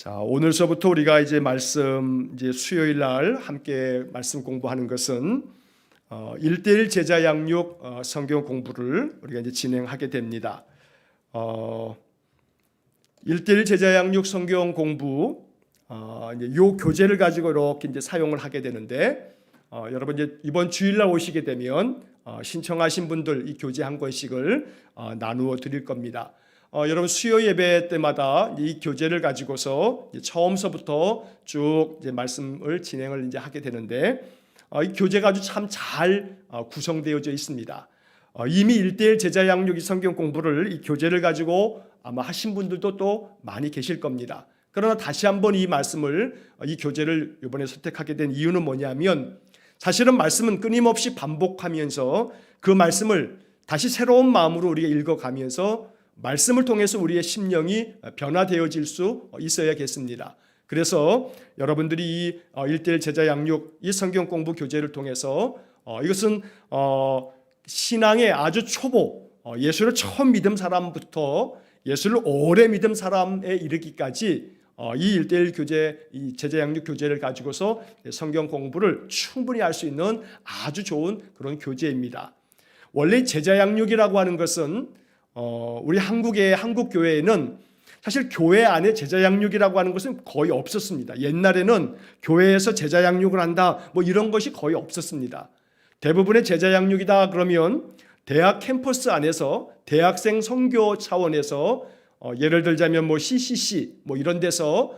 자, 오늘서부터 우리가 이제 수요일 날 함께 말씀 공부하는 것은 1:1 제자 양육 성경 공부를 우리가 이제 진행하게 됩니다. 1:1 제자 양육 성경 공부 이제 요 교재를 가지고 이렇게 이제 사용을 하게 되는데 여러분 이제 이번 주일 날 오시게 되면 신청하신 분들 이 교재 한 권씩을 나누어 드릴 겁니다. 여러분 수요 예배 때마다 이 교재를 가지고서 처음서부터 쭉 이제 말씀을 진행을 이제 하게 되는데 이 교재가 아주 참 잘 구성되어져 있습니다. 이미 1:1 제자 양육 성경 공부를 이 교재를 가지고 아마 하신 분들도 또 많이 계실 겁니다. 그러나 다시 한번 이 말씀을 이 교재를 이번에 선택하게 된 이유는 뭐냐면 사실은 말씀은 끊임없이 반복하면서 그 말씀을 다시 새로운 마음으로 우리가 읽어가면서 말씀을 통해서 우리의 심령이 변화되어질 수 있어야겠습니다. 그래서 여러분들이 이 1:1 제자 양육 이 성경 공부 교재를 통해서 이것은 신앙의 아주 초보, 예수를 처음 믿은 사람부터 예수를 오래 믿은 사람에 이르기까지 이 1:1 교재, 이 제자 양육 교재를 가지고서 성경 공부를 충분히 할 수 있는 아주 좋은 그런 교재입니다. 원래 제자 양육이라고 하는 것은 우리 한국의 한국 교회에는 사실 교회 안에 제자 양육이라고 하는 것은 거의 없었습니다. 옛날에는 교회에서 제자 양육을 한다 뭐 이런 것이 거의 없었습니다. 대부분의 제자 양육이다 그러면 대학 캠퍼스 안에서 대학생 선교 차원에서 예를 들자면 뭐 CCC 뭐 이런 데서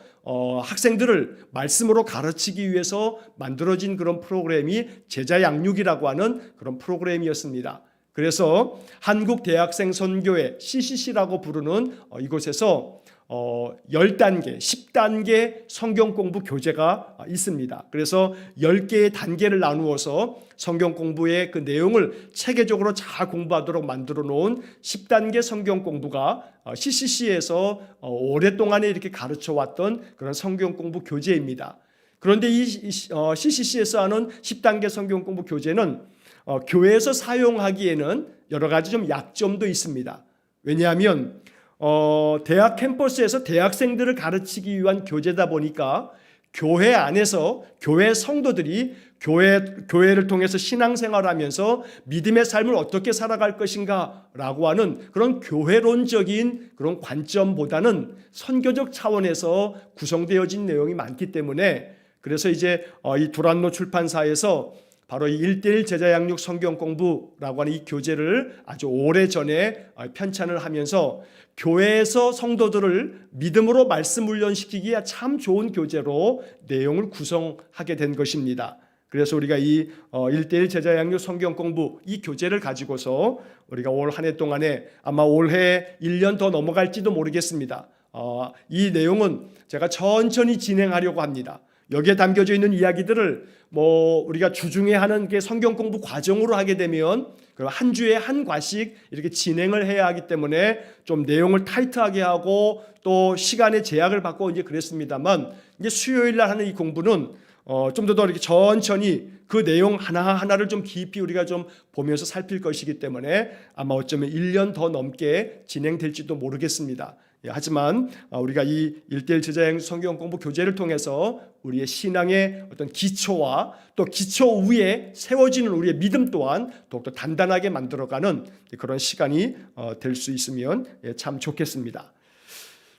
학생들을 말씀으로 가르치기 위해서 만들어진 그런 프로그램이 제자 양육이라고 하는 그런 프로그램이었습니다. 그래서 한국 대학생 선교회 CCC라고 부르는 이곳에서 10단계, 10단계 성경 공부 교재가 있습니다. 그래서 10개의 단계를 나누어서 성경 공부의 그 내용을 체계적으로 잘 공부하도록 만들어 놓은 10단계 성경 공부가 CCC에서 오랫동안 이렇게 가르쳐 왔던 그런 성경 공부 교재입니다. 그런데 이 CCC에서 하는 10단계 성경 공부 교재는 교회에서 사용하기에는 여러 가지 좀 약점도 있습니다. 왜냐하면 대학 캠퍼스에서 대학생들을 가르치기 위한 교재다 보니까 교회 안에서 교회 성도들이 교회를 통해서 신앙생활하면서 믿음의 삶을 어떻게 살아갈 것인가라고 하는 그런 교회론적인 그런 관점보다는 선교적 차원에서 구성되어진 내용이 많기 때문에 그래서 이제 이 두란노 출판사에서 바로 이 1:1 제자 양육 성경 공부라고 하는 이 교재를 아주 오래전에 편찬을 하면서 교회에서 성도들을 믿음으로 말씀 훈련시키기에 참 좋은 교재로 내용을 구성하게 된 것입니다. 그래서 우리가 이 1:1 제자 양육 성경 공부 이 교재를 가지고서 우리가 올 한 해 동안에 아마 올해 1년 더 넘어갈지도 모르겠습니다. 이 내용은 제가 천천히 진행하려고 합니다. 여기에 담겨져 있는 이야기들을 우리가 주중에 하는 게 성경 공부 과정으로 하게 되면 한 주에 한 과씩 이렇게 진행을 해야 하기 때문에 좀 내용을 타이트하게 하고 또 시간의 제약을 받고 이제 그랬습니다만 이제 수요일 날 하는 이 공부는 좀 더 이렇게 천천히 그 내용 하나하나를 좀 깊이 우리가 좀 보면서 살필 것이기 때문에 아마 어쩌면 1년 더 넘게 진행될지도 모르겠습니다. 하지만 우리가 이 1:1 제자 양육 성경 공부 교재를 통해서 우리의 신앙의 어떤 기초와 또 기초 위에 세워지는 우리의 믿음 또한 더욱더 단단하게 만들어가는 그런 시간이 될 수 있으면 참 좋겠습니다.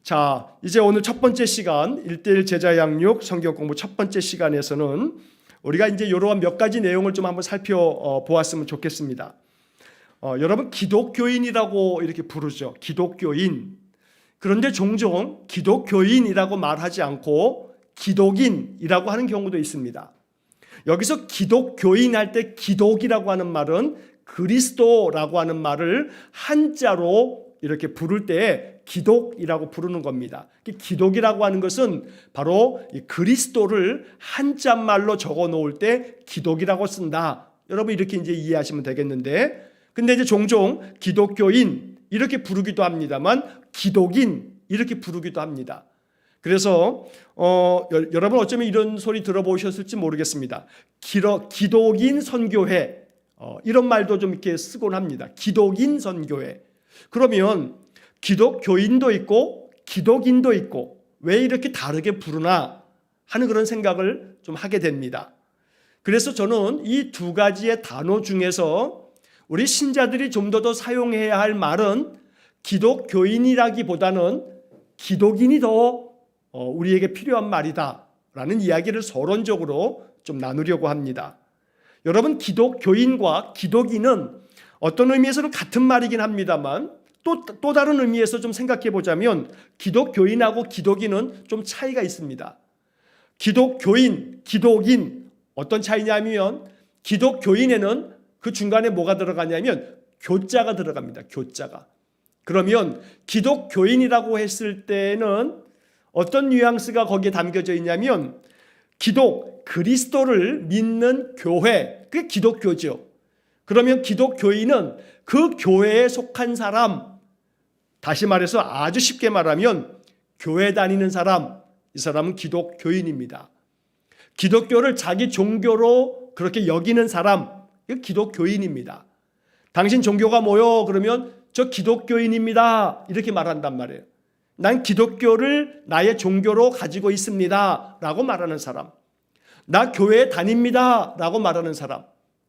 자, 이제 오늘 첫 번째 시간 1:1 제자 양육 성경 공부 첫 번째 시간에서는 우리가 이제 이러한 몇 가지 내용을 좀 한번 살펴보았으면 좋겠습니다. 여러분 기독교인이라고 이렇게 부르죠. 기독교인. 그런데 종종 기독교인이라고 말하지 않고 기독인이라고 하는 경우도 있습니다. 여기서 기독교인 할 때 기독이라고 하는 말은 그리스도라고 하는 말을 한자로 이렇게 부를 때 기독이라고 부르는 겁니다. 기독이라고 하는 것은 바로 그리스도를 한자말로 적어 놓을 때 기독이라고 쓴다. 여러분 이렇게 이제 이해하시면 되겠는데, 근데 이제 종종 기독교인 이렇게 부르기도 합니다만 기독인 이렇게 부르기도 합니다. 그래서 여러분 어쩌면 이런 소리 들어보셨을지 모르겠습니다. 기독인 선교회 이런 말도 좀 이렇게 쓰곤 합니다. 기독인 선교회. 그러면 기독교인도 있고 기독인도 있고 왜 이렇게 다르게 부르나 하는 그런 생각을 좀 하게 됩니다. 그래서 저는 이 두 가지의 단어 중에서 우리 신자들이 좀 더 사용해야 할 말은 기독교인이라기보다는 기독인이 더 우리에게 필요한 말이다라는 이야기를 서론적으로 좀 나누려고 합니다. 여러분, 기독교인과 기독인은 어떤 의미에서는 같은 말이긴 합니다만 또 다른 의미에서 좀 생각해 보자면 기독교인하고 기독인은 좀 차이가 있습니다. 기독교인, 기독인 어떤 차이냐면 기독교인에는 그 중간에 뭐가 들어가냐면 교자가 들어갑니다. 교자가. 그러면 기독교인이라고 했을 때는 어떤 뉘앙스가 거기에 담겨져 있냐면 그리스도를 믿는 교회, 그게 기독교죠. 그러면 기독교인은 그 교회에 속한 사람, 다시 말해서 아주 쉽게 말하면 교회 다니는 사람, 이 사람은 기독교인입니다. 기독교를 자기 종교로 그렇게 여기는 사람, 이거 기독교인입니다. 당신 종교가 뭐요? 그러면 저 기독교인입니다. 이렇게 말한단 말이에요. 난 기독교를 나의 종교로 가지고 있습니다. 라고 말하는 사람. 나 교회에 다닙니다. 라고 말하는 사람.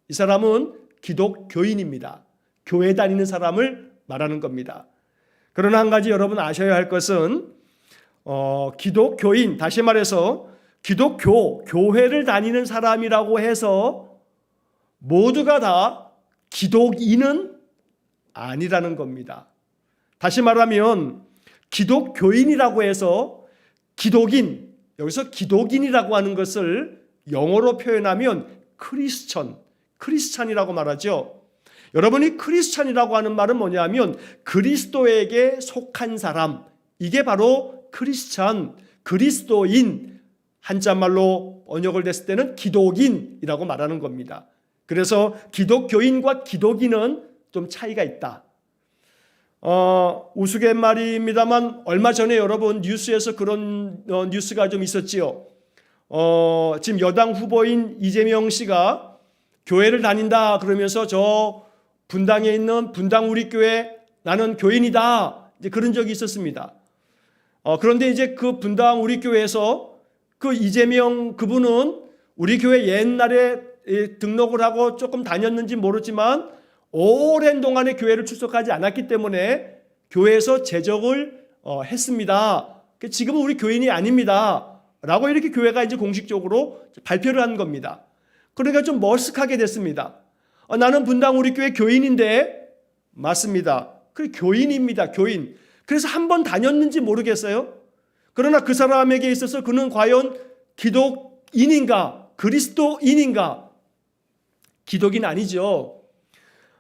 이 사람은 기독교인입니다. 교회 다니는 사람을 말하는 겁니다. 그러나 한 가지 여러분 아셔야 할 것은 기독교인, 다시 말해서 교회를 다니는 사람이라고 해서 모두가 다 기독인은 아니라는 겁니다. 다시 말하면 기독교인이라고 해서 기독인, 여기서 기독인이라고 하는 것을 영어로 표현하면 크리스찬이라고 말하죠. 여러분이 크리스찬이라고 하는 말은 뭐냐면 그리스도에게 속한 사람, 이게 바로 크리스찬, 그리스도인, 한자말로 번역을 됐을 때는 기독인이라고 말하는 겁니다. 그래서 기독교인과 기독인은 좀 차이가 있다. 우스갯말입니다만 얼마 전에 여러분 뉴스에서 그런 뉴스가 좀 있었지요. 지금 여당 후보인 이재명 씨가 교회를 다닌다 그러면서 저 분당에 있는 분당 우리 교회 나는 교인이다, 이제 그런 적이 있었습니다. 그런데 이제 그 분당 우리 교회에서 그 이재명 그분은 우리 교회 옛날에 등록을 하고 조금 다녔는지 모르지만 오랜 동안에 교회를 출석하지 않았기 때문에 교회에서 제적을 했습니다. 지금은 우리 교인이 아닙니다. 라고 이렇게 교회가 이제 공식적으로 발표를 한 겁니다. 그러니까 좀 머쓱하게 됐습니다. 나는 분당 우리 교회 교인인데, 맞습니다. 그 교인입니다. 교인. 그래서 한 번 다녔는지 모르겠어요. 그러나 그 사람에게 있어서 그는 과연 기독인인가, 그리스도인인가? 기독인 아니죠.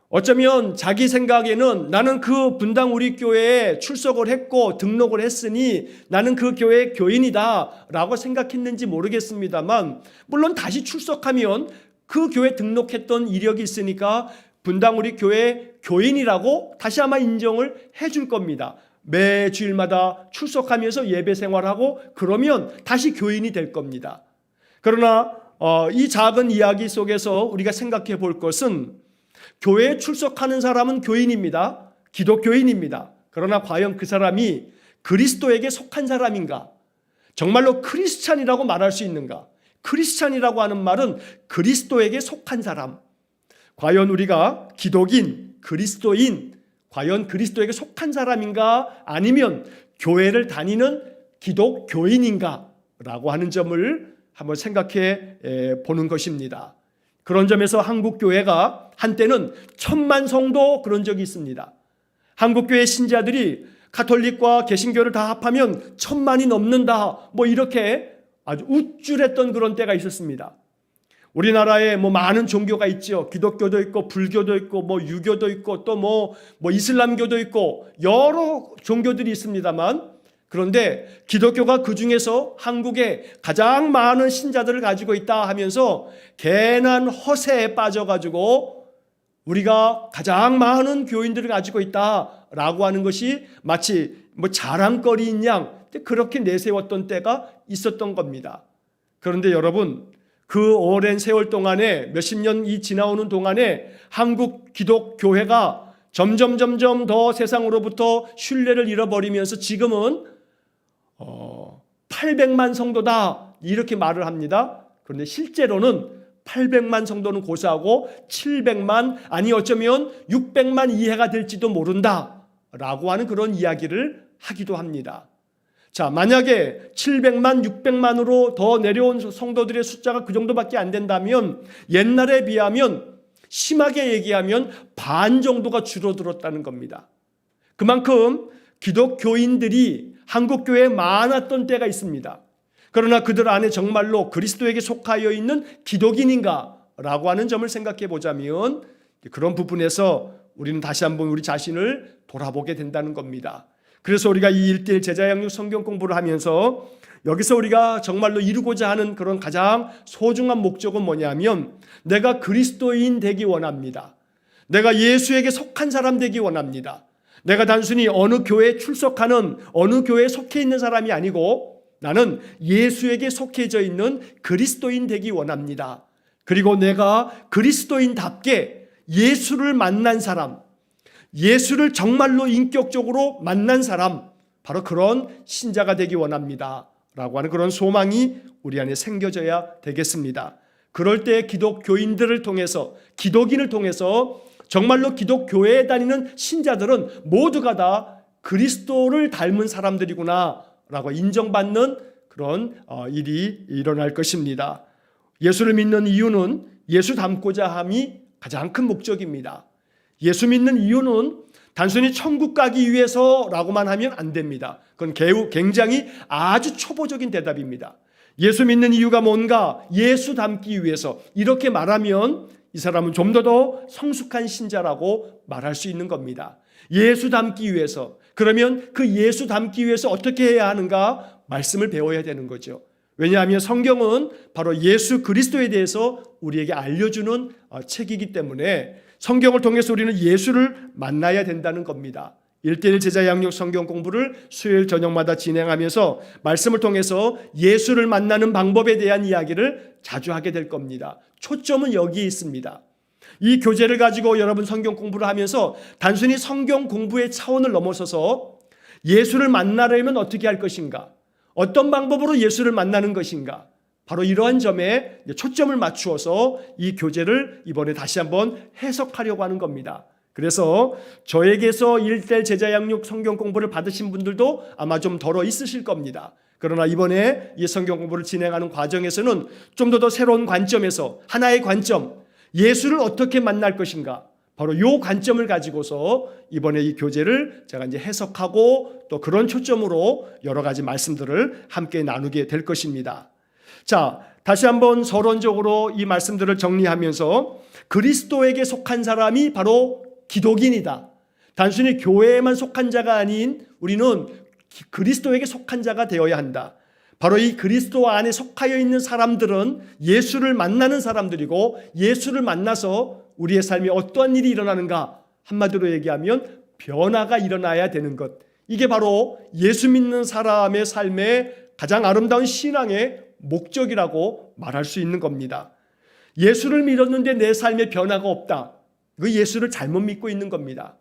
어쩌면 자기 생각에는 나는 그 분당 우리 교회에 출석을 했고 등록을 했으니 나는 그 교회의 교인이다 라고 생각했는지 모르겠습니다만, 물론 다시 출석하면 그 교회 등록했던 이력이 있으니까 분당 우리 교회 교인이라고 다시 아마 인정을 해줄 겁니다. 매 주일마다 출석하면서 예배 생활하고 그러면 다시 교인이 될 겁니다. 그러나 이 작은 이야기 속에서 우리가 생각해 볼 것은 교회에 출석하는 사람은 교인입니다. 기독교인입니다. 그러나 과연 그 사람이 그리스도에게 속한 사람인가? 정말로 크리스찬이라고 말할 수 있는가? 크리스찬이라고 하는 말은 그리스도에게 속한 사람. 과연 우리가 기독인, 그리스도인, 과연 그리스도에게 속한 사람인가? 아니면 교회를 다니는 기독교인인가? 라고 하는 점을 한번 생각해 보는 것입니다. 그런 점에서 한국교회가 한때는 1000만 성도 그런 적이 있습니다. 한국교회 신자들이 가톨릭과 개신교를 다 합하면 1000만이 넘는다, 뭐 이렇게 아주 우쭐했던 그런 때가 있었습니다. 우리나라에 뭐 많은 종교가 있죠. 기독교도 있고 불교도 있고 뭐 유교도 있고 또 뭐 이슬람교도 있고 여러 종교들이 있습니다만, 그런데 기독교가 그 중에서 한국에 가장 많은 신자들을 가지고 있다 하면서 괜한 허세에 빠져가지고 우리가 가장 많은 교인들을 가지고 있다라고 하는 것이 마치 뭐 자랑거리인 양 그렇게 내세웠던 때가 있었던 겁니다. 그런데 여러분, 그 오랜 세월 동안에 몇십 년이 지나오는 동안에 한국 기독교회가 점점 더 세상으로부터 신뢰를 잃어버리면서 지금은 800만 성도다 이렇게 말을 합니다. 그런데 실제로는 800만 성도는 고사하고 700만 아니 어쩌면 600만 이해가 될지도 모른다 라고 하는 그런 이야기를 하기도 합니다. 자, 만약에 700만, 600만으로 더 내려온 성도들의 숫자가 그 정도밖에 안 된다면 옛날에 비하면 심하게 얘기하면 반 정도가 줄어들었다는 겁니다. 그만큼 기독교인들이 한국교회에 많았던 때가 있습니다. 그러나 그들 안에 정말로 그리스도에게 속하여 있는 기독인인가 라고 하는 점을 생각해 보자면 그런 부분에서 우리는 다시 한번 우리 자신을 돌아보게 된다는 겁니다. 그래서 우리가 이 1:1 제자 양육 성경 공부를 하면서 여기서 우리가 정말로 이루고자 하는 그런 가장 소중한 목적은 뭐냐면 내가 그리스도인 되기 원합니다. 내가 예수에게 속한 사람 되기 원합니다. 내가 단순히 어느 교회에 출석하는 어느 교회에 속해 있는 사람이 아니고 나는 예수에게 속해져 있는 그리스도인 되기 원합니다. 그리고 내가 그리스도인답게 예수를 만난 사람, 예수를 정말로 인격적으로 만난 사람, 바로 그런 신자가 되기 원합니다 라고 하는 그런 소망이 우리 안에 생겨져야 되겠습니다. 그럴 때 기독교인들을 통해서, 기독인을 통해서 정말로 기독교회에 다니는 신자들은 모두가 다 그리스도를 닮은 사람들이구나 라고 인정받는 그런 일이 일어날 것입니다. 예수를 믿는 이유는 예수 닮고자 함이 가장 큰 목적입니다. 예수 믿는 이유는 단순히 천국 가기 위해서라고만 하면 안 됩니다. 그건 굉장히 아주 초보적인 대답입니다. 예수 믿는 이유가 뭔가? 예수 닮기 위해서. 이렇게 말하면 이 사람은 좀 더 성숙한 신자라고 말할 수 있는 겁니다. 예수 닮기 위해서. 그러면 그 예수 닮기 위해서 어떻게 해야 하는가? 말씀을 배워야 되는 거죠. 왜냐하면 성경은 바로 예수 그리스도에 대해서 우리에게 알려주는 책이기 때문에 성경을 통해서 우리는 예수를 만나야 된다는 겁니다. 1:1 제자 양육 성경 공부를 수요일 저녁마다 진행하면서 말씀을 통해서 예수를 만나는 방법에 대한 이야기를 자주 하게 될 겁니다. 초점은 여기에 있습니다. 이 교재를 가지고 여러분 성경 공부를 하면서 단순히 성경 공부의 차원을 넘어서서 예수를 만나려면 어떻게 할 것인가? 어떤 방법으로 예수를 만나는 것인가? 바로 이러한 점에 초점을 맞추어서 이 교재를 이번에 다시 한번 해석하려고 하는 겁니다. 그래서 저에게서 1:1 제자 양육 성경 공부를 받으신 분들도 아마 좀 덜어 있으실 겁니다. 그러나 이번에 이 성경 공부를 진행하는 과정에서는 좀 더 새로운 관점에서 하나의 관점, 예수를 어떻게 만날 것인가? 바로 이 관점을 가지고서 이번에 이 교재를 제가 이제 해석하고 또 그런 초점으로 여러 가지 말씀들을 함께 나누게 될 것입니다. 자, 다시 한번 서론적으로 이 말씀들을 정리하면서 그리스도에게 속한 사람이 바로 기독인이다. 단순히 교회에만 속한 자가 아닌 우리는 그리스도에게 속한 자가 되어야 한다. 바로 이 그리스도 안에 속하여 있는 사람들은 예수를 만나는 사람들이고 예수를 만나서 우리의 삶에 어떠한 일이 일어나는가? 한마디로 얘기하면 변화가 일어나야 되는 것. 이게 바로 예수 믿는 사람의 삶의 가장 아름다운 신앙의 목적이라고 말할 수 있는 겁니다. 예수를 믿었는데 내 삶에 변화가 없다. 그 예수를 잘못 믿고 있는 겁니다.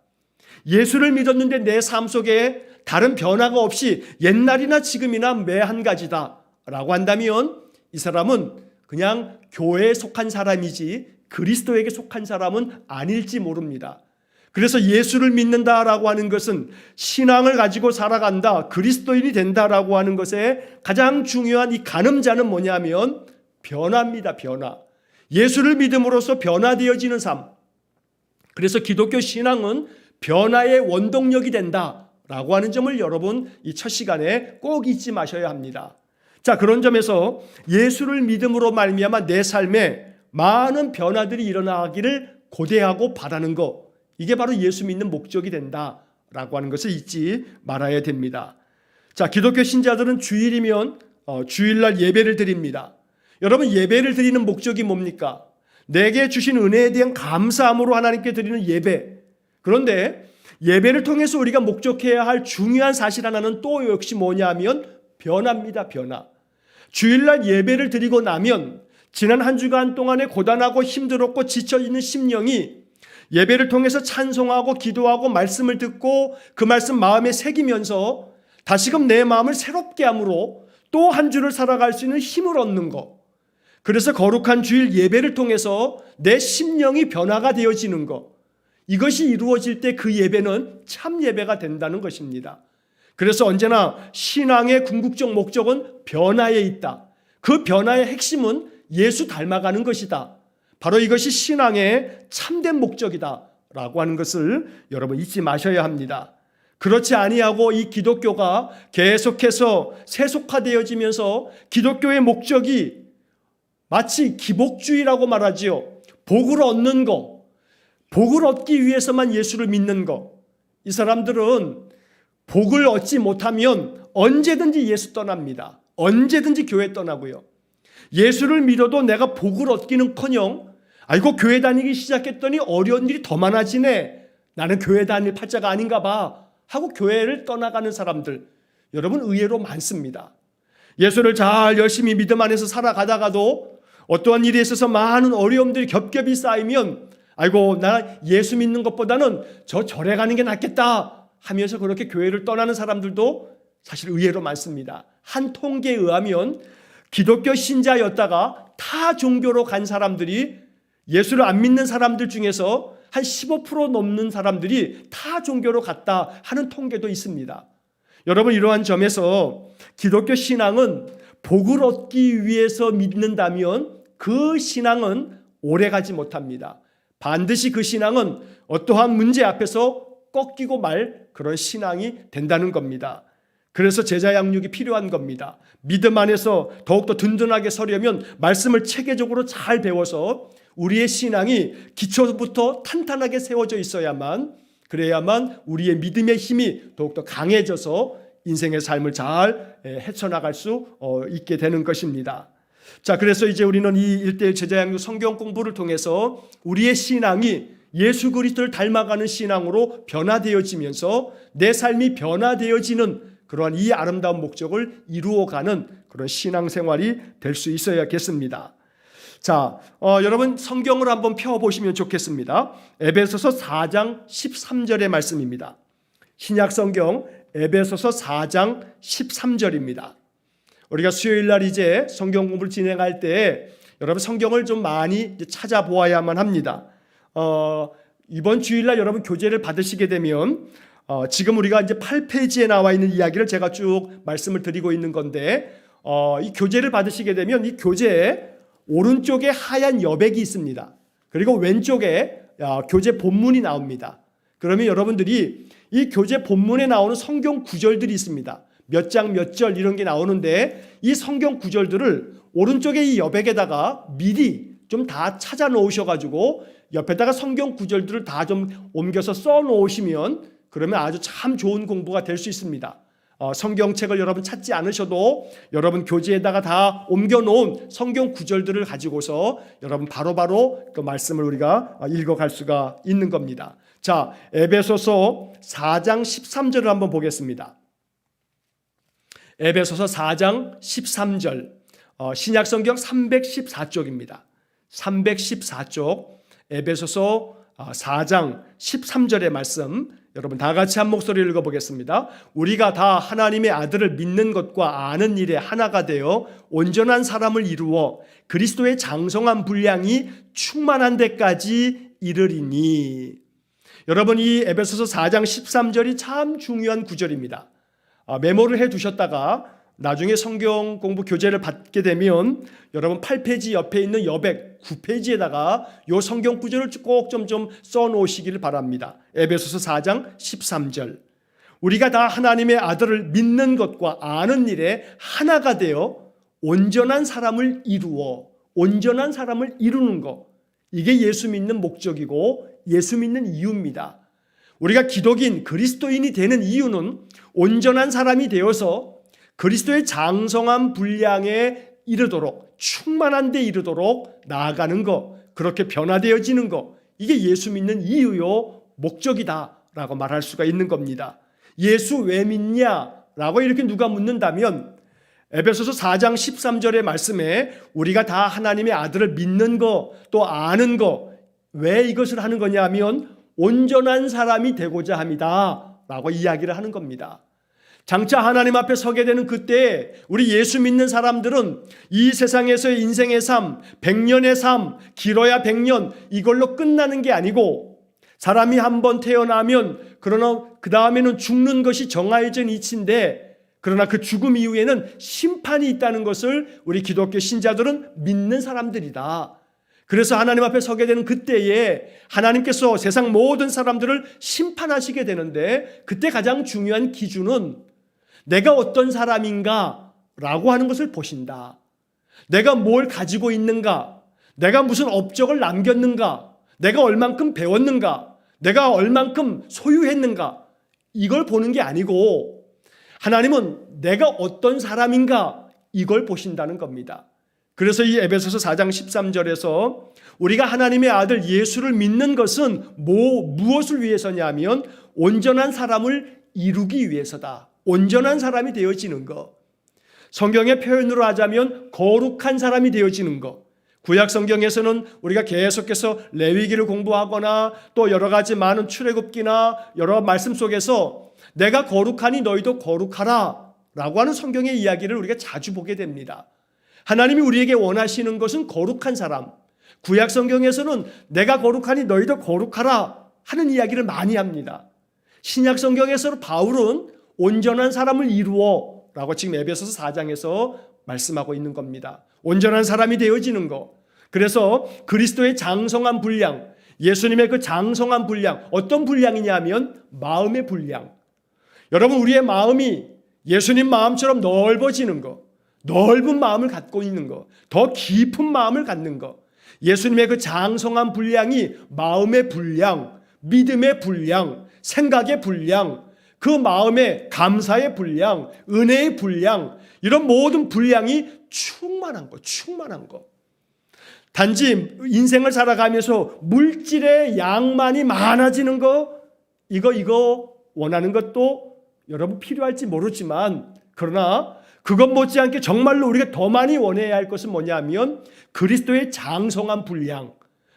예수를 믿었는데 내 삶 속에 다른 변화가 없이 옛날이나 지금이나 매 한 가지다 라고 한다면 이 사람은 그냥 교회에 속한 사람이지 그리스도에게 속한 사람은 아닐지 모릅니다. 그래서 예수를 믿는다라고 하는 것은 신앙을 가지고 살아간다, 그리스도인이 된다라고 하는 것에 가장 중요한 이 가늠자는 뭐냐면 변화입니다. 변화. 예수를 믿음으로써 변화되어지는 삶. 그래서 기독교 신앙은 변화의 원동력이 된다라고 하는 점을 여러분 이 첫 시간에 꼭 잊지 마셔야 합니다. 자, 그런 점에서 예수를 믿음으로 말미암아 내 삶에 많은 변화들이 일어나기를 고대하고 바라는 것, 이게 바로 예수 믿는 목적이 된다라고 하는 것을 잊지 말아야 됩니다. 자, 기독교 신자들은 주일이면 주일날 예배를 드립니다. 여러분, 예배를 드리는 목적이 뭡니까? 내게 주신 은혜에 대한 감사함으로 하나님께 드리는 예배. 그런데 예배를 통해서 우리가 목적해야 할 중요한 사실 하나는 또 역시 뭐냐 하면 변화입니다. 변화. 주일날 예배를 드리고 나면 지난 한 주간 동안에 고단하고 힘들었고 지쳐있는 심령이 예배를 통해서 찬송하고 기도하고 말씀을 듣고 그 말씀 마음에 새기면서 다시금 내 마음을 새롭게 함으로 또 한 주를 살아갈 수 있는 힘을 얻는 것. 그래서 거룩한 주일 예배를 통해서 내 심령이 변화가 되어지는 것. 이것이 이루어질 때 그 예배는 참 예배가 된다는 것입니다. 그래서 언제나 신앙의 궁극적 목적은 변화에 있다. 그 변화의 핵심은 예수 닮아가는 것이다. 바로 이것이 신앙의 참된 목적이다 라고 하는 것을 여러분 잊지 마셔야 합니다. 그렇지 아니하고 이 기독교가 계속해서 세속화되어지면서 기독교의 목적이 마치 기복주의라고 말하지요. 복을 얻는 것, 복을 얻기 위해서만 예수를 믿는 것. 이 사람들은 복을 얻지 못하면 언제든지 예수 떠납니다. 언제든지 교회 떠나고요. 예수를 믿어도 내가 복을 얻기는커녕 아이고 교회 다니기 시작했더니 어려운 일이 더 많아지네. 나는 교회 다닐 팔자가 아닌가 봐 하고 교회를 떠나가는 사람들 여러분 의외로 많습니다. 예수를 잘 열심히 믿음 안에서 살아가다가도 어떠한 일에 있어서 많은 어려움들이 겹겹이 쌓이면 아이고 나 예수 믿는 것보다는 저 절에 가는 게 낫겠다 하면서 그렇게 교회를 떠나는 사람들도 사실 의외로 많습니다. 한 통계에 의하면 기독교 신자였다가 타 종교로 간 사람들이 예수를 안 믿는 사람들 중에서 한 15% 넘는 사람들이 타 종교로 갔다 하는 통계도 있습니다. 여러분 이러한 점에서 기독교 신앙은 복을 얻기 위해서 믿는다면 그 신앙은 오래가지 못합니다. 반드시 그 신앙은 어떠한 문제 앞에서 꺾이고 말 그런 신앙이 된다는 겁니다. 그래서 제자 양육이 필요한 겁니다. 믿음 안에서 더욱더 든든하게 서려면 말씀을 체계적으로 잘 배워서 우리의 신앙이 기초부터 탄탄하게 세워져 있어야만 그래야만 우리의 믿음의 힘이 더욱더 강해져서 인생의 삶을 잘 헤쳐나갈 수 있게 되는 것입니다. 자, 그래서 이제 우리는 이 1:1 제자양육 성경 공부를 통해서 우리의 신앙이 예수 그리스도를 닮아가는 신앙으로 변화되어지면서 내 삶이 변화되어지는 그러한 이 아름다운 목적을 이루어가는 그런 신앙생활이 될 수 있어야겠습니다. 자, 여러분 성경을 한번 펴보시면 좋겠습니다. 에베소서 4장 13절의 말씀입니다. 신약 성경 에베소서 4장 13절입니다. 우리가 수요일 날 이제 성경 공부를 진행할 때 여러분 성경을 좀 많이 찾아보아야만 합니다. 이번 주일 날 여러분 교재를 받으시게 되면 지금 우리가 이제 8페이지에 나와 있는 이야기를 제가 쭉 말씀을 드리고 있는 건데 이 교재를 받으시게 되면 이 교재에 오른쪽에 하얀 여백이 있습니다. 그리고 왼쪽에 교재 본문이 나옵니다. 그러면 여러분들이 이 교재 본문에 나오는 성경 구절들이 있습니다. 몇 장 몇 절 이런 게 나오는데 이 성경 구절들을 오른쪽에 이 여백에다가 미리 좀 다 찾아 놓으셔가지고 옆에다가 성경 구절들을 다 좀 옮겨서 써 놓으시면 그러면 아주 참 좋은 공부가 될 수 있습니다. 성경책을 여러분 찾지 않으셔도 여러분 교재에다가 다 옮겨놓은 성경 구절들을 가지고서 여러분 바로바로 그 말씀을 우리가 읽어갈 수가 있는 겁니다. 자, 에베소서 4장 13절을 한번 보겠습니다. 에베소서 4장 13절 신약성경 314쪽입니다. 314쪽 에베소서 4장 13절의 말씀 여러분 다 같이 한 목소리를 읽어보겠습니다. 우리가 다 하나님의 아들을 믿는 것과 아는 일에 하나가 되어 온전한 사람을 이루어 그리스도의 장성한 분량이 충만한 데까지 이르리니. 여러분 이 에베소서 4장 13절이 참 중요한 구절입니다. 메모를 해두셨다가 나중에 성경 공부 교재를 받게 되면 여러분 8페이지 옆에 있는 여백 9페이지에다가 이 성경 구절을 꼭 좀 써놓으시기를 바랍니다. 에베소서 4장 13절 우리가 다 하나님의 아들을 믿는 것과 아는 일에 하나가 되어 온전한 사람을 이루어 온전한 사람을 이루는 것 이게 예수 믿는 목적이고 예수 믿는 이유입니다. 우리가 기독인 그리스도인이 되는 이유는 온전한 사람이 되어서 그리스도의 장성한 분량에 이르도록 충만한 데 이르도록 나아가는 것 그렇게 변화되어지는 것 이게 예수 믿는 이유요 목적이다라고 말할 수가 있는 겁니다. 예수 왜 믿냐라고 이렇게 누가 묻는다면 에베소서 4장 13절의 말씀에 우리가 다 하나님의 아들을 믿는 것 또 아는 것 왜 이것을 하는 거냐 하면 온전한 사람이 되고자 합니다 라고 이야기를 하는 겁니다. 장차 하나님 앞에 서게 되는 그때 우리 예수 믿는 사람들은 이 세상에서의 인생의 삶, 100년의 삶, 길어야 100년 이걸로 끝나는 게 아니고 사람이 한번 태어나면 그러나 그 다음에는 죽는 것이 정해진 이치인데 그러나 그 죽음 이후에는 심판이 있다는 것을 우리 기독교 신자들은 믿는 사람들이다. 그래서 하나님 앞에 서게 되는 그때에 하나님께서 세상 모든 사람들을 심판하시게 되는데 그때 가장 중요한 기준은 내가 어떤 사람인가 라고 하는 것을 보신다. 내가 뭘 가지고 있는가, 내가 무슨 업적을 남겼는가, 내가 얼만큼 배웠는가, 내가 얼만큼 소유했는가, 이걸 보는 게 아니고 하나님은 내가 어떤 사람인가 이걸 보신다는 겁니다. 그래서 이 에베소서 4장 13절에서 우리가 하나님의 아들 예수를 믿는 것은 무엇을 위해서냐면 온전한 사람을 이루기 위해서다. 온전한 사람이 되어지는 것. 성경의 표현으로 하자면 거룩한 사람이 되어지는 것. 구약 성경에서는 우리가 계속해서 레위기를 공부하거나 또 여러 가지 많은 출애굽기나 여러 말씀 속에서 내가 거룩하니 너희도 거룩하라 라고 하는 성경의 이야기를 우리가 자주 보게 됩니다. 하나님이 우리에게 원하시는 것은 거룩한 사람. 구약 성경에서는 내가 거룩하니 너희도 거룩하라 하는 이야기를 많이 합니다. 신약 성경에서는 바울은 온전한 사람을 이루어 라고 지금 에베소서 4장에서 말씀하고 있는 겁니다. 온전한 사람이 되어지는 것. 그래서 그리스도의 장성한 분량, 예수님의 그 장성한 분량, 어떤 분량이냐면 마음의 분량. 여러분 우리의 마음이 예수님 마음처럼 넓어지는 것, 넓은 마음을 갖고 있는 것, 더 깊은 마음을 갖는 것. 예수님의 그 장성한 분량이 마음의 분량, 믿음의 분량, 생각의 분량, 그 마음의 감사의 분량, 은혜의 분량, 이런 모든 분량이 충만한 것, 충만한 것. 단지 인생을 살아가면서 물질의 양만이 많아지는 것, 이거 원하는 것도 여러분 필요할지 모르지만 그러나 그것 못지않게 정말로 우리가 더 많이 원해야 할 것은 뭐냐면 그리스도의 장성한 분량,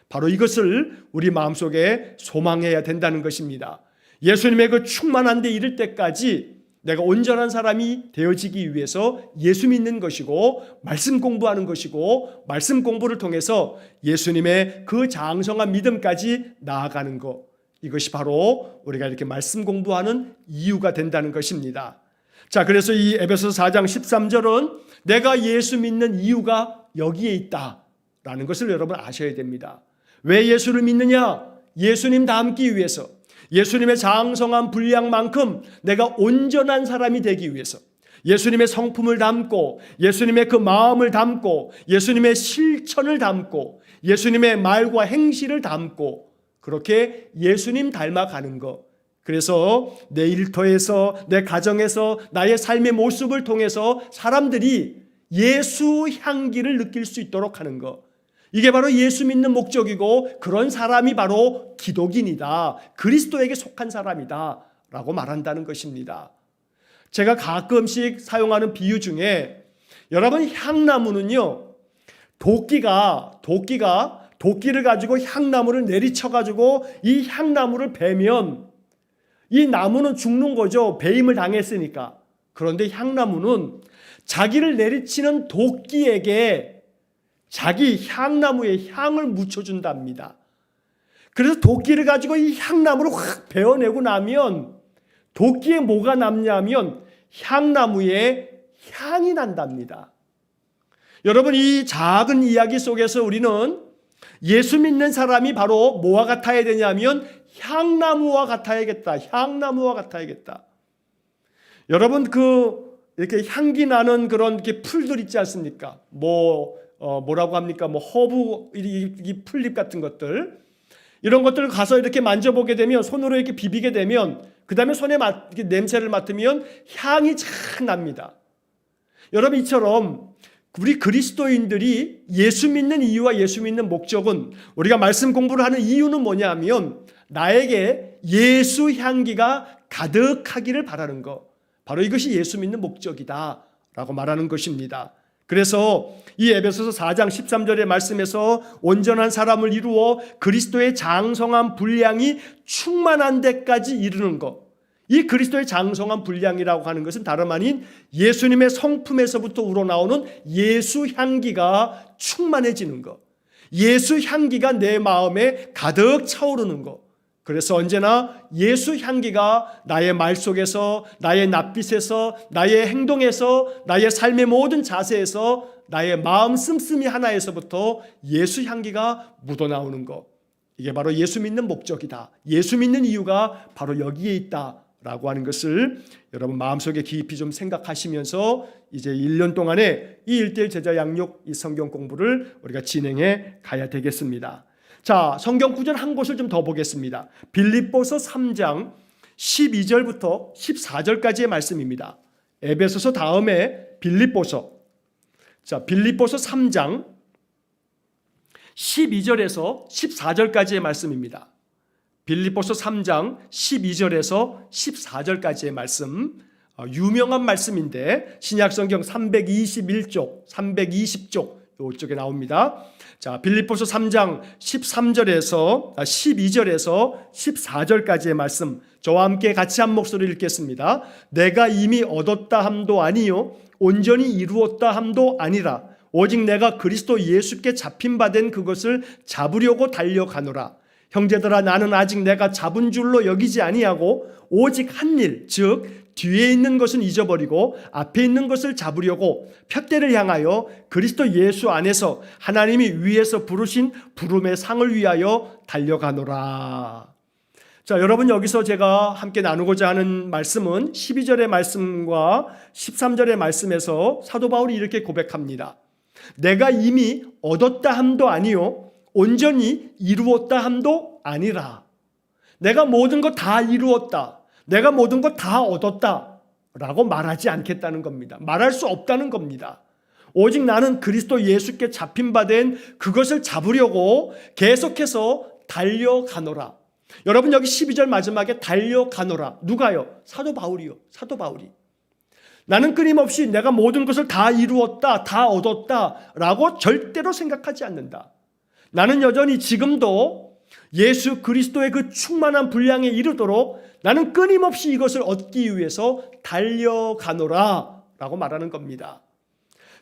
바로 이것을 우리 마음속에 소망해야 된다는 것입니다. 예수님의 그 충만한 데 이를 때까지 내가 온전한 사람이 되어지기 위해서 예수 믿는 것이고 말씀 공부하는 것이고 말씀 공부를 통해서 예수님의 그 장성한 믿음까지 나아가는 것, 이것이 바로 우리가 이렇게 말씀 공부하는 이유가 된다는 것입니다. 자, 그래서 이 에베소서 4장 13절은 내가 예수 믿는 이유가 여기에 있다라는 것을 여러분 아셔야 됩니다. 왜 예수를 믿느냐? 예수님 닮기 위해서, 예수님의 장성한 분량만큼 내가 온전한 사람이 되기 위해서, 예수님의 성품을 담고 예수님의 그 마음을 담고 예수님의 실천을 담고 예수님의 말과 행실을 담고 그렇게 예수님 닮아가는 것. 그래서 내 일터에서, 내 가정에서, 나의 삶의 모습을 통해서 사람들이 예수 향기를 느낄 수 있도록 하는 것. 이게 바로 예수 믿는 목적이고 그런 사람이 바로 기독인이다, 그리스도에게 속한 사람이다 라고 말한다는 것입니다. 제가 가끔씩 사용하는 비유 중에 여러분 향나무는요, 도끼를 가지고 향나무를 내리쳐가지고 이 향나무를 베면 이 나무는 죽는 거죠. 배임을 당했으니까. 그런데 향나무는 자기를 내리치는 도끼에게 자기 향나무의 향을 묻혀준답니다. 그래서 도끼를 가지고 이 향나무를 확 베어내고 나면 도끼에 뭐가 남냐면 향나무의 향이 난답니다. 여러분, 이 작은 이야기 속에서 우리는 예수 믿는 사람이 바로 뭐와 같아야 되냐면 향나무와 같아야겠다. 향나무와 같아야겠다. 여러분, 이렇게 향기 나는 그런 이렇게 풀들 있지 않습니까? 뭐라고 합니까? 허브, 이 풀잎 같은 것들. 이런 것들을 가서 이렇게 만져보게 되면, 손으로 이렇게 비비게 되면, 그 다음에 손에 이렇게 냄새를 맡으면 향이 참 납니다. 여러분, 이처럼 우리 그리스도인들이 예수 믿는 이유와 예수 믿는 목적은, 우리가 말씀 공부를 하는 이유는 뭐냐면 나에게 예수 향기가 가득하기를 바라는 것, 바로 이것이 예수 믿는 목적이다 라고 말하는 것입니다. 그래서 이 에베소서 4장 13절의 말씀에서 온전한 사람을 이루어 그리스도의 장성한 분량이 충만한 데까지 이르는 것, 이 그리스도의 장성한 분량이라고 하는 것은 다름 아닌 예수님의 성품에서부터 우러나오는 예수 향기가 충만해지는 것, 예수 향기가 내 마음에 가득 차오르는 것. 그래서 언제나 예수 향기가 나의 말 속에서, 나의 낯빛에서, 나의 행동에서, 나의 삶의 모든 자세에서, 나의 마음 씀씀이 하나에서부터 예수 향기가 묻어나오는 것. 이게 바로 예수 믿는 목적이다. 예수 믿는 이유가 바로 여기에 있다라고 하는 것을 여러분 마음속에 깊이 좀 생각하시면서 이제 1년 동안에 이 1:1 제자 양육 이 성경 공부를 우리가 진행해 가야 되겠습니다. 자, 성경 구절 한 곳을 좀 더 보겠습니다. 빌립보서 3장 12절부터 14절까지의 말씀입니다. 에베소서 다음에 빌립보서. 자, 빌립보서 3장 12절에서 14절까지의 말씀입니다. 빌립보서 3장 12절에서 14절까지의 말씀, 유명한 말씀인데 신약성경 321쪽, 320쪽 이쪽에 나옵니다. 자, 빌립보서 3장 13절에서 12절에서 14절까지의 말씀, 저와 함께 같이 한 목소리를 읽겠습니다. 내가 이미 얻었다 함도 아니요 온전히 이루었다 함도 아니라 오직 내가 그리스도 예수께 잡힌 바 된 그것을 잡으려고 달려가노라. 형제들아, 나는 아직 내가 잡은 줄로 여기지 아니하고 오직 한 일, 즉 뒤에 있는 것은 잊어버리고 앞에 있는 것을 잡으려고 푯대를 향하여 그리스도 예수 안에서 하나님이 위에서 부르신 부름의 상을 위하여 달려가노라. 자, 여러분, 여기서 제가 함께 나누고자 하는 말씀은 12절의 말씀과 13절의 말씀에서 사도 바울이 이렇게 고백합니다. 내가 이미 얻었다 함도 아니요 온전히 이루었다 함도 아니라. 내가 모든 것 다 이루었다, 내가 모든 것 다 얻었다 라고 말하지 않겠다는 겁니다. 말할 수 없다는 겁니다. 오직 나는 그리스도 예수께 잡힌 바 된 그것을 잡으려고 계속해서 달려가노라. 여러분, 여기 12절 마지막에 달려가노라. 누가요? 사도 바울이요. 사도 바울이. 나는 끊임없이 내가 모든 것을 다 이루었다, 다 얻었다 라고 절대로 생각하지 않는다. 나는 여전히 지금도 예수 그리스도의 그 충만한 분량에 이르도록 나는 끊임없이 이것을 얻기 위해서 달려가노라 라고 말하는 겁니다.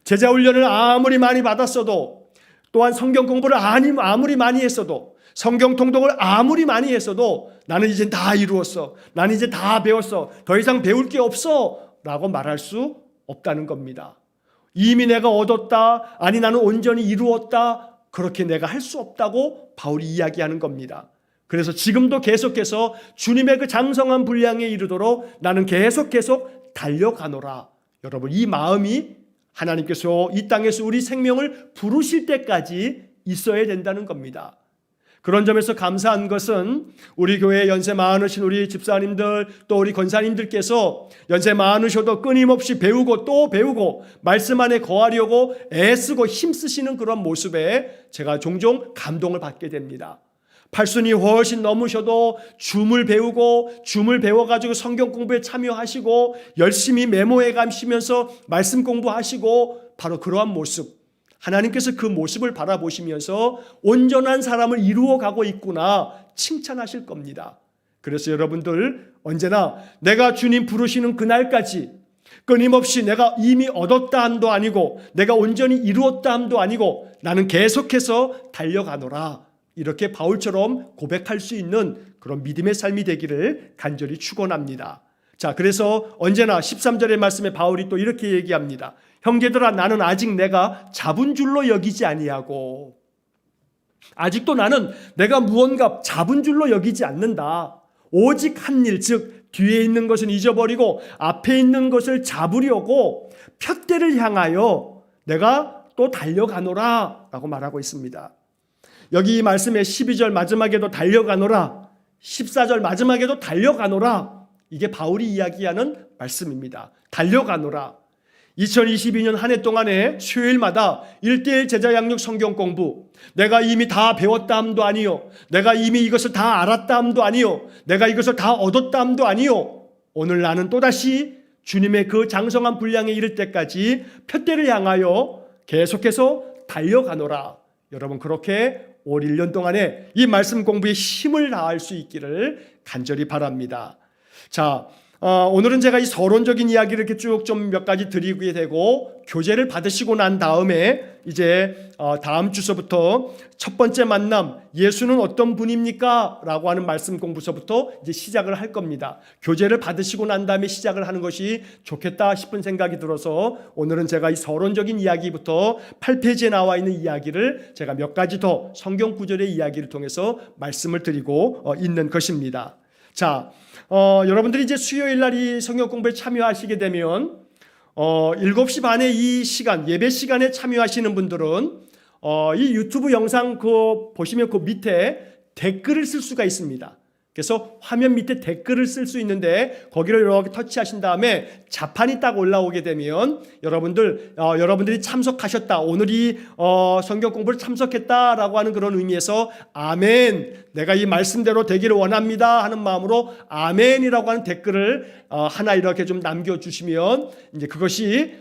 제자 훈련을 아무리 많이 받았어도, 또한 성경 공부를 아무리 많이 했어도, 성경 통독을 아무리 많이 했어도 나는 이제 다 이루었어, 나는 이제 다 배웠어, 더 이상 배울 게 없어 라고 말할 수 없다는 겁니다. 이미 내가 얻었다, 아니 나는 온전히 이루었다, 그렇게 내가 할 수 없다고 바울이 이야기하는 겁니다. 그래서 지금도 계속해서 주님의 그 장성한 분량에 이르도록 나는 계속 달려가노라. 여러분, 이 마음이 하나님께서 이 땅에서 우리 생명을 부르실 때까지 있어야 된다는 겁니다. 그런 점에서 감사한 것은 우리 교회 연세 많으신 우리 집사님들, 또 우리 권사님들께서 연세 많으셔도 끊임없이 배우고 또 배우고 말씀 안에 거하려고 애쓰고 힘쓰시는 그런 모습에 제가 종종 감동을 받게 됩니다. 팔순이 훨씬 넘으셔도 줌을 배우고 줌을 배워가지고 성경 공부에 참여하시고 열심히 메모해 가시면서 말씀 공부하시고, 바로 그러한 모습, 하나님께서 그 모습을 바라보시면서 온전한 사람을 이루어가고 있구나 칭찬하실 겁니다. 그래서 여러분들 언제나 내가 주님 부르시는 그날까지 끊임없이 내가 이미 얻었다 함도 아니고 내가 온전히 이루었다 함도 아니고 나는 계속해서 달려가노라, 이렇게 바울처럼 고백할 수 있는 그런 믿음의 삶이 되기를 간절히 축원합니다. 자, 그래서 언제나 13절의 말씀에 바울이 또 이렇게 얘기합니다. 형제들아, 나는 아직 내가 잡은 줄로 여기지 아니하고, 아직도 나는 내가 무언가 잡은 줄로 여기지 않는다. 오직 한 일, 즉 뒤에 있는 것은 잊어버리고 앞에 있는 것을 잡으려고 푯대를 향하여 내가 또 달려가노라 라고 말하고 있습니다. 여기 이 말씀의 12절 마지막에도 달려가노라, 14절 마지막에도 달려가노라, 이게 바울이 이야기하는 말씀입니다. 달려가노라. 2022년 한 해 동안에 수요일마다 1:1 제자 양육 성경 공부, 내가 이미 다 배웠다 함도 아니요, 내가 이미 이것을 다 알았다 함도 아니요, 내가 이것을 다 얻었다 함도 아니요, 오늘 나는 또다시 주님의 그 장성한 분량에 이를 때까지 푯대를 향하여 계속해서 달려가노라. 여러분, 그렇게 올 1년 동안에 이 말씀 공부에 힘을 다할 수 있기를 간절히 바랍니다. 자, 오늘은 제가 이 서론적인 이야기를 이렇게 쭉 좀 몇 가지 드리게 되고 교제를 받으시고 난 다음에 이제 다음 주서부터 첫 번째 만남, 예수는 어떤 분입니까? 라고 하는 말씀 공부서부터 이제 시작을 할 겁니다. 교제를 받으시고 난 다음에 시작을 하는 것이 좋겠다 싶은 생각이 들어서 오늘은 제가 이 서론적인 이야기부터 8페이지에 나와 있는 이야기를 제가 몇 가지 더 성경 구절의 이야기를 통해서 말씀을 드리고 있는 것입니다. 자, 여러분들이 이제 수요일 날 이 성경 공부에 참여하시게 되면 7시 반에 이 시간, 예배 시간에 참여하시는 분들은 이 유튜브 영상 보시면 그 밑에 댓글을 쓸 수가 있습니다. 그래서 화면 밑에 댓글을 쓸 수 있는데 거기를 이렇게 터치하신 다음에 자판이 딱 올라오게 되면 여러분들이 참석하셨다, 오늘 이 성경 공부를 참석했다라고 하는 그런 의미에서 아멘, 내가 이 말씀대로 되기를 원합니다 하는 마음으로 아멘이라고 하는 댓글을 하나 이렇게 좀 남겨주시면 이제 그것이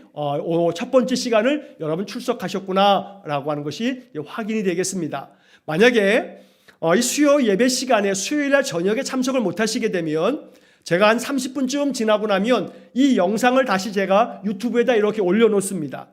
첫 번째 시간을 여러분 출석하셨구나라고 하는 것이 확인이 되겠습니다. 만약에 이 수요 예배 시간에 수요일날 저녁에 참석을 못하시게 되면 제가 한 30분쯤 지나고 나면 이 영상을 다시 제가 유튜브에다 이렇게 올려놓습니다.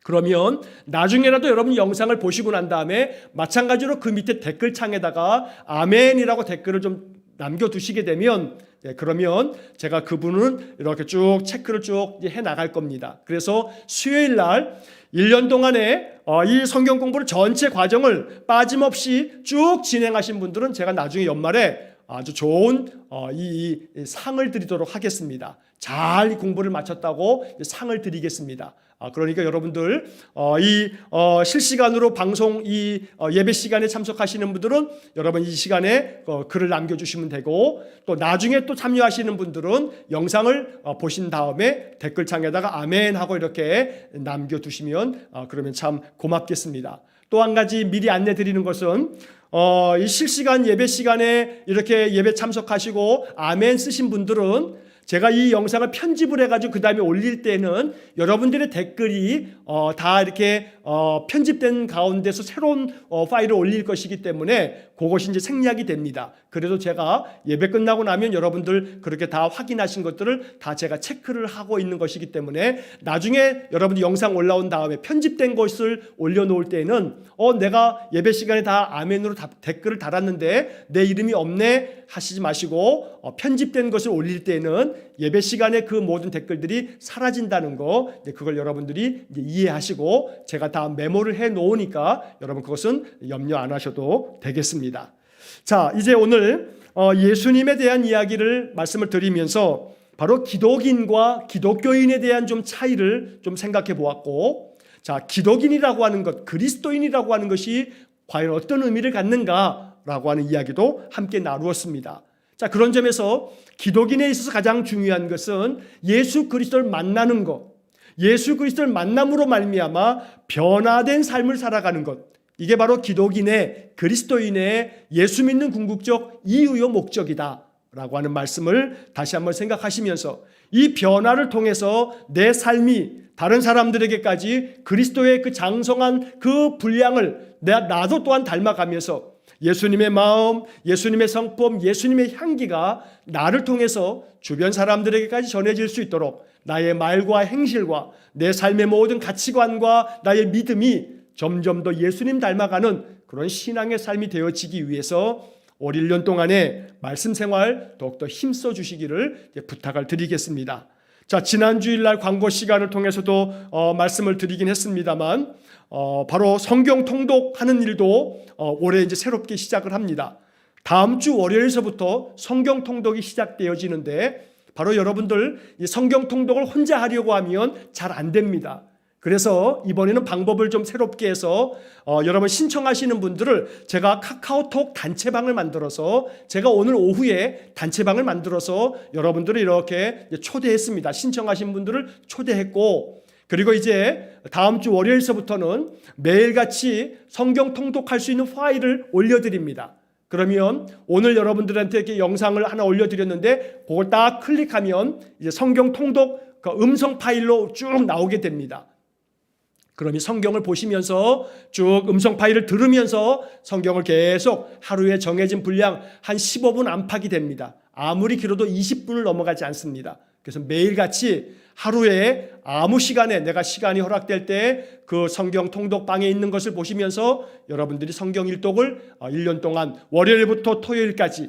그러면 나중에라도 여러분 영상을 보시고 난 다음에 마찬가지로 그 밑에 댓글창에다가 아멘이라고 댓글을 좀 남겨두시게 되면 그러면 제가 그분은 이렇게 쭉 체크를 쭉 해나갈 겁니다. 그래서 수요일날 1년 동안에 이 성경 공부를 전체 과정을 빠짐없이 쭉 진행하신 분들은 제가 나중에 연말에 아주 좋은 이 상을 드리도록 하겠습니다. 잘 공부를 마쳤다고 상을 드리겠습니다. 그러니까 여러분들 이 실시간으로 방송 이 예배 시간에 참석하시는 분들은 여러분 이 시간에 글을 남겨주시면 되고, 또 나중에 또 참여하시는 분들은 영상을 보신 다음에 댓글창에다가 아멘 하고 이렇게 남겨두시면 그러면 참 고맙겠습니다. 또 한 가지 미리 안내 드리는 것은 이 실시간 예배 시간에 이렇게 예배 참석하시고 아멘 쓰신 분들은 제가 이 영상을 편집을 해가지고 그 다음에 올릴 때는 여러분들의 댓글이 다 이렇게 편집된 가운데서 새로운 파일을 올릴 것이기 때문에 그것이 이제 생략이 됩니다. 그래도 제가 예배 끝나고 나면 여러분들 그렇게 다 확인하신 것들을 다 제가 체크를 하고 있는 것이기 때문에 나중에 여러분들 영상 올라온 다음에 편집된 것을 올려놓을 때는 내가 예배 시간에 다 아멘으로 댓글을 달았는데 내 이름이 없네 하시지 마시고 편집된 것을 올릴 때는 예배 시간에 그 모든 댓글들이 사라진다는 거, 그걸 여러분들이 이제 이해하시고 제가 다 메모를 해 놓으니까 여러분 그것은 염려 안 하셔도 되겠습니다. 자, 이제 오늘 예수님에 대한 이야기를 말씀을 드리면서 바로 기독인과 기독교인에 대한 좀 차이를 좀 생각해 보았고, 자, 기독인이라고 하는 것, 그리스도인이라고 하는 것이 과연 어떤 의미를 갖는가라고 하는 이야기도 함께 나누었습니다. 자, 그런 점에서 기독인에 있어서 가장 중요한 것은 예수 그리스도를 만나는 것, 예수 그리스도를 만남으로 말미암아 변화된 삶을 살아가는 것, 이게 바로 기독인의, 그리스도인의 예수 믿는 궁극적 이유요 목적이다라고 하는 말씀을 다시 한번 생각하시면서 이 변화를 통해서 내 삶이 다른 사람들에게까지 그리스도의 그 장성한 그 분량을 나도 또한 닮아가면서 예수님의 마음, 예수님의 성품, 예수님의 향기가 나를 통해서 주변 사람들에게까지 전해질 수 있도록 나의 말과 행실과 내 삶의 모든 가치관과 나의 믿음이 점점 더 예수님 닮아가는 그런 신앙의 삶이 되어지기 위해서 올 1년 동안의 말씀 생활 더욱더 힘써 주시기를 부탁을 드리겠습니다. 자, 지난 주일날 광고 시간을 통해서도 말씀을 드리긴 했습니다만 바로 성경 통독하는 일도 올해 이제 새롭게 시작을 합니다. 다음 주 월요일서부터 성경 통독이 시작되어지는데 바로 여러분들 이 성경 통독을 혼자 하려고 하면 잘 안 됩니다. 그래서 이번에는 방법을 좀 새롭게 해서 여러분 신청하시는 분들을 제가 카카오톡 단체방을 만들어서 제가 오늘 오후에 단체방을 만들어서 여러분들을 이렇게 초대했습니다. 신청하신 분들을 초대했고, 그리고 이제 다음 주 월요일서부터는 매일같이 성경 통독할 수 있는 파일을 올려드립니다. 그러면 오늘 여러분들한테 이렇게 영상을 하나 올려드렸는데 그걸 딱 클릭하면 이제 성경 통독 그 음성 파일로 쭉 나오게 됩니다. 그러면 성경을 보시면서 쭉 음성 파일을 들으면서 성경을 계속 하루에 정해진 분량 한 15분 안팎이 됩니다. 아무리 길어도 20분을 넘어가지 않습니다. 그래서 매일같이 하루에 아무 시간에 내가 시간이 허락될 때 그 성경 통독방에 있는 것을 보시면서 여러분들이 성경 일독을 1년 동안 월요일부터 토요일까지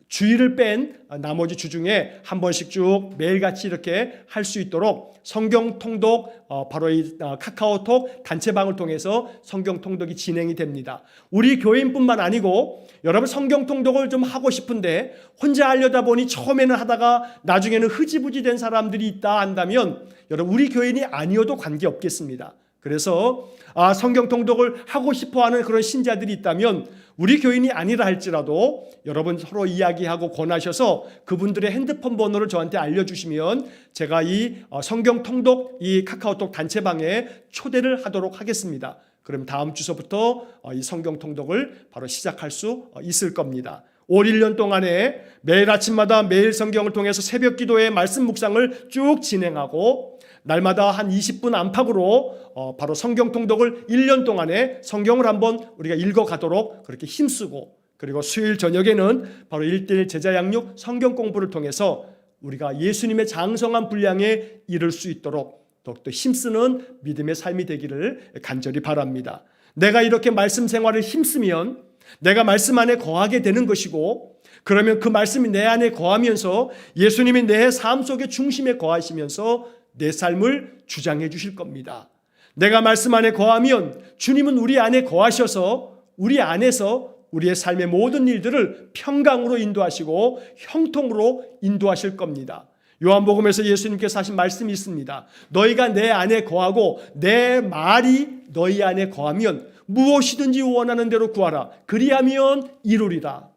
주일을 뺀 나머지 주 중에 한 번씩 쭉 매일같이 이렇게 할 수 있도록 성경 통독 바로 이 카카오톡 단체방을 통해서 성경 통독이 진행이 됩니다. 우리 교인뿐만 아니고 여러분 성경 통독을 좀 하고 싶은데 혼자 하려다 보니 처음에는 하다가 나중에는 흐지부지 된 사람들이 있다 한다면 여러분 우리 교인이 아니어도 관계없겠습니다. 그래서 성경 통독을 하고 싶어하는 그런 신자들이 있다면 우리 교인이 아니라 할지라도 여러분 서로 이야기하고 권하셔서 그분들의 핸드폰 번호를 저한테 알려주시면 제가 이 성경 통독 이 카카오톡 단체방에 초대를 하도록 하겠습니다. 그럼 다음 주서부터 이 성경 통독을 바로 시작할 수 있을 겁니다. 올 1년 동안에 매일 아침마다 매일 성경을 통해서 새벽 기도의 말씀 묵상을 쭉 진행하고 날마다 한 20분 안팎으로 바로 성경 통독을 1년 동안에 성경을 한번 우리가 읽어가도록 그렇게 힘쓰고 그리고 수요일 저녁에는 바로 1:1 제자 양육 성경 공부를 통해서 우리가 예수님의 장성한 분량에 이를 수 있도록 더욱더 힘쓰는 믿음의 삶이 되기를 간절히 바랍니다. 내가 이렇게 말씀 생활을 힘쓰면 내가 말씀 안에 거하게 되는 것이고 그러면 그 말씀이 내 안에 거하면서 예수님이 내 삶 속의 중심에 거하시면서 내 삶을 주장해 주실 겁니다. 내가 말씀 안에 거하면 주님은 우리 안에 거하셔서 우리 안에서 우리의 삶의 모든 일들을 평강으로 인도하시고 형통으로 인도하실 겁니다. 요한복음에서 예수님께서 하신 말씀이 있습니다. 너희가 내 안에 거하고 내 말이 너희 안에 거하면 무엇이든지 원하는 대로 구하라. 그리하면 이루리라.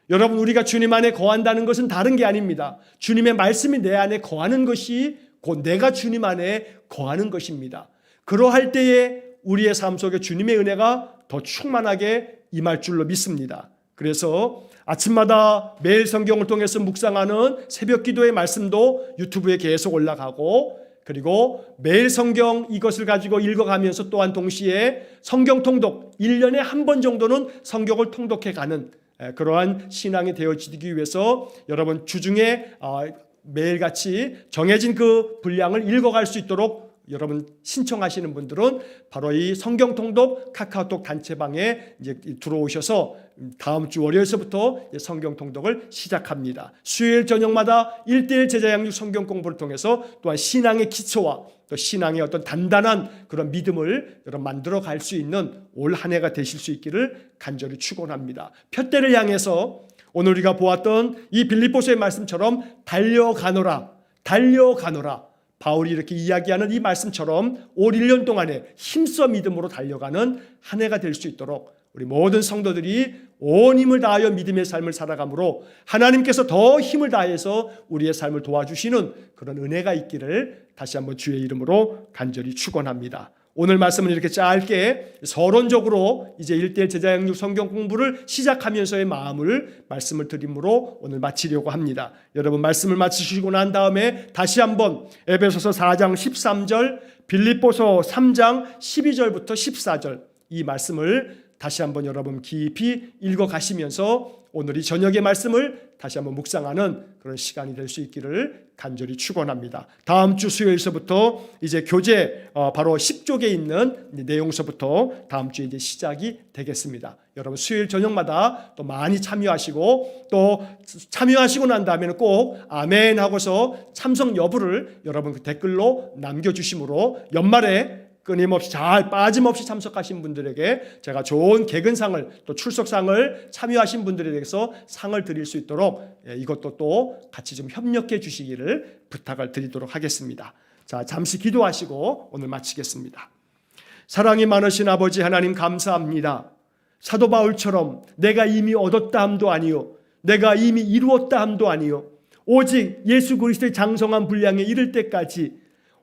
여러분 우리가 주님 안에 거한다는 것은 다른 게 아닙니다. 주님의 말씀이 내 안에 거하는 것이 곧 내가 주님 안에 거하는 것입니다. 그러할 때에 우리의 삶 속에 주님의 은혜가 더 충만하게 임할 줄로 믿습니다. 그래서 아침마다 매일 성경을 통해서 묵상하는 새벽 기도의 말씀도 유튜브에 계속 올라가고 그리고 매일 성경 이것을 가지고 읽어가면서 또한 동시에 성경 통독 1년에 한 번 정도는 성경을 통독해가는 그러한 신앙이 되어지기 위해서 여러분 주중에 매일같이 정해진 그 분량을 읽어갈 수 있도록 여러분 신청하시는 분들은 바로 이 성경 통독 카카오톡 단체방에 이제 들어오셔서 다음 주 월요일서부터 성경 통독을 시작합니다. 수요일 저녁마다 1:1 제자 양육 성경 공부를 통해서 또한 신앙의 기초와 또 신앙의 어떤 단단한 그런 믿음을 여러분 만들어 갈 수 있는 올 한 해가 되실 수 있기를 간절히 축원합니다. 푯대를 향해서 오늘 우리가 보았던 이 빌립보서의 말씀처럼 달려가노라 바울이 이렇게 이야기하는 이 말씀처럼 올 1년 동안에 힘써 믿음으로 달려가는 한 해가 될 수 있도록 우리 모든 성도들이 온 힘을 다하여 믿음의 삶을 살아가므로 하나님께서 더 힘을 다해서 우리의 삶을 도와주시는 그런 은혜가 있기를 다시 한번 주의 이름으로 간절히 축원합니다. 오늘 말씀은 이렇게 짧게 서론적으로 이제 1:1 제자 양육 성경 공부를 시작하면서의 말씀을 드림으로 오늘 마치려고 합니다. 여러분 말씀을 마치시고 난 다음에 다시 한번 에베소서 4장 13절, 빌립보서 3장 12절부터 14절 이 말씀을 다시 한번 여러분 깊이 읽어가시면서 오늘 이 저녁의 말씀을 다시 한번 묵상하는 그런 시간이 될 수 있기를 간절히 축원합니다. 다음 주 수요일서부터 이제 교재 바로 10쪽에 있는 내용서부터 다음 주에 이제 시작이 되겠습니다. 여러분 수요일 저녁마다 또 많이 참여하시고 또 참여하시고 난 다음에는 꼭 아멘 하고서 참석 여부를 여러분 그 댓글로 남겨주심으로 연말에 끊임없이 잘 빠짐없이 참석하신 분들에게 제가 좋은 개근상을 또 출석상을 참여하신 분들에 대해서 상을 드릴 수 있도록 이것도 또 같이 좀 협력해 주시기를 부탁을 드리도록 하겠습니다. 자, 잠시 기도하시고 오늘 마치겠습니다. 사랑이 많으신 아버지 하나님 감사합니다. 사도 바울처럼 내가 이미 얻었다 함도 아니요 내가 이미 이루었다 함도 아니요 오직 예수 그리스도의 장성한 분량에 이를 때까지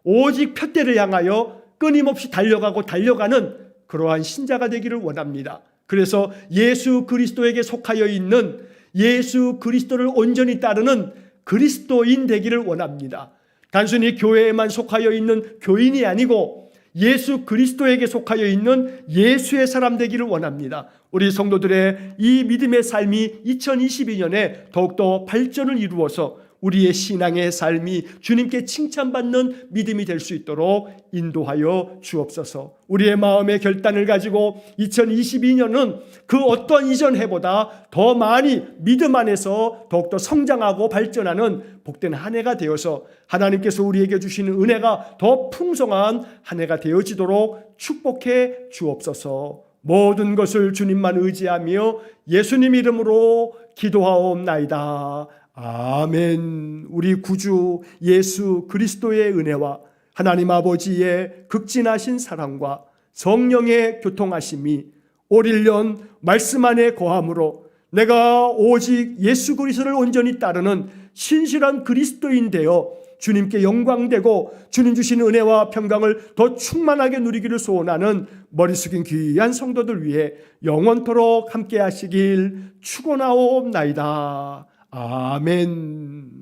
오직 푯대를 향하여 끊임없이 달려가는 그러한 신자가 되기를 원합니다. 그래서 예수 그리스도에게 속하여 있는 예수 그리스도를 온전히 따르는 그리스도인 되기를 원합니다. 단순히 교회에만 속하여 있는 교인이 아니고 예수 그리스도에게 속하여 있는 예수의 사람 되기를 원합니다. 우리 성도들의 이 믿음의 삶이 2022년에 더욱더 발전을 이루어서 우리의 신앙의 삶이 주님께 칭찬받는 믿음이 될 수 있도록 인도하여 주옵소서. 우리의 마음의 결단을 가지고 2022년은 그 어떤 이전 해보다 더 많이 믿음 안에서 더욱더 성장하고 발전하는 복된 한 해가 되어서 하나님께서 우리에게 주시는 은혜가 더 풍성한 한 해가 되어지도록 축복해 주옵소서. 모든 것을 주님만 의지하며 예수님 이름으로 기도하옵나이다. 아멘. 우리 구주 예수 그리스도의 은혜와 하나님 아버지의 극진하신 사랑과 성령의 교통하심이 올 1년 말씀 안에 거함으로 내가 오직 예수 그리스도를 온전히 따르는 신실한 그리스도인 되어 주님께 영광되고 주님 주신 은혜와 평강을 더 충만하게 누리기를 소원하는 머리 숙인 귀한 성도들 위해 영원토록 함께 하시길 축원하옵나이다. 아멘.